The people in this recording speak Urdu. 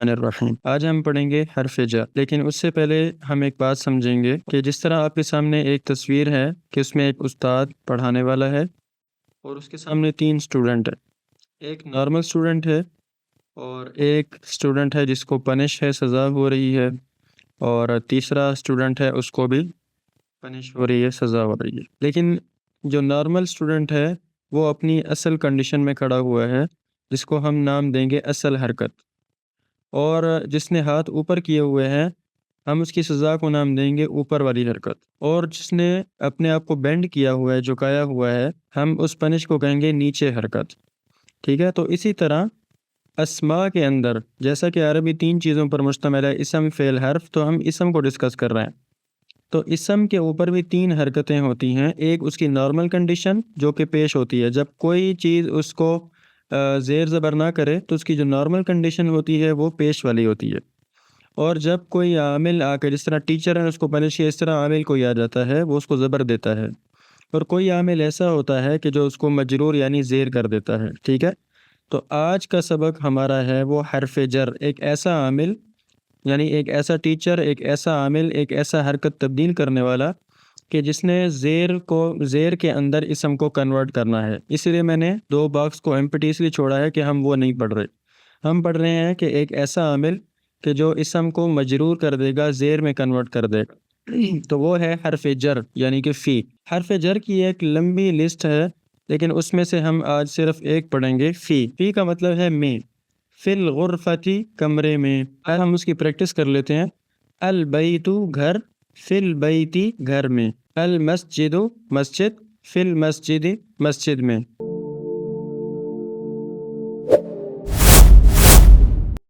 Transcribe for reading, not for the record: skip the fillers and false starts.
الرحیم۔ آج ہم پڑھیں گے حرف جر، لیکن اس سے پہلے ہم ایک بات سمجھیں گے کہ جس طرح آپ کے سامنے ایک تصویر ہے کہ اس میں ایک استاد پڑھانے والا ہے اور اس کے سامنے 3 اسٹوڈنٹ ہیں۔ ایک نارمل اسٹوڈنٹ ہے اور ایک اسٹوڈنٹ ہے جس کو پنش ہے، سزا ہو رہی ہے، اور تیسرا اسٹوڈنٹ ہے اس کو بھی پنش ہو رہی ہے، سزا ہو رہی ہے۔ لیکن جو نارمل اسٹوڈنٹ ہے وہ اپنی اصل کنڈیشن میں کھڑا ہوا ہے، جس کو ہم نام دیں گے اصل حرکت، اور جس نے ہاتھ اوپر کیے ہوئے ہیں ہم اس کی سزا کو نام دیں گے اوپر والی حرکت، اور جس نے اپنے آپ کو بینڈ کیا ہوا ہے، جھکایا ہوا ہے، ہم اس پنش کو کہیں گے نیچے حرکت۔ ٹھیک ہے، تو اسی طرح اسماء کے اندر جیسا کہ عربی 3 چیزوں پر مشتمل ہے، اسم، فعل، حرف، تو ہم اسم کو ڈسکس کر رہے ہیں۔ تو اسم کے اوپر بھی 3 حرکتیں ہوتی ہیں۔ ایک اس کی نارمل کنڈیشن جو کہ پیش ہوتی ہے، جب کوئی چیز اس کو زیر زبر نہ کرے تو اس کی جو نارمل کنڈیشن ہوتی ہے وہ پیش والی ہوتی ہے، اور جب کوئی عامل آ کے، جس طرح ٹیچر ہے اس کو پنش کیا، اس طرح عامل کوئی آ جاتا ہے وہ اس کو زبر دیتا ہے، اور کوئی عامل ایسا ہوتا ہے کہ جو اس کو مجرور یعنی زیر کر دیتا ہے۔ ٹھیک ہے، تو آج کا سبق ہمارا ہے وہ حرف جر، ایک ایسا عامل یعنی ایک ایسا ٹیچر، ایک ایسا عامل، ایک ایسا حرکت تبدیل کرنے والا کہ جس نے زیر کے اندر اسم کو کنورٹ کرنا ہے۔ اس لیے میں نے 2 باکس کو ایمپٹی اس لیے چھوڑا ہے کہ ہم وہ نہیں پڑھ رہے، ہم پڑھ رہے ہیں کہ ایک ایسا عامل کہ جو اسم کو مجرور کر دے گا، زیر میں کنورٹ کر دے گا، تو وہ ہے حرف جر یعنی کہ فی۔ حرف جر کی ایک لمبی لسٹ ہے، لیکن اس میں سے ہم آج صرف ایک پڑھیں گے، فی۔ فی کا مطلب ہے میں، فی الغرفتی کمرے میں۔ اب ہم اس کی پریکٹس کر لیتے ہیں۔ البیت گھر، فی البیتی گھر میں، المسجد مسجد، فی المسجد مسجد میں۔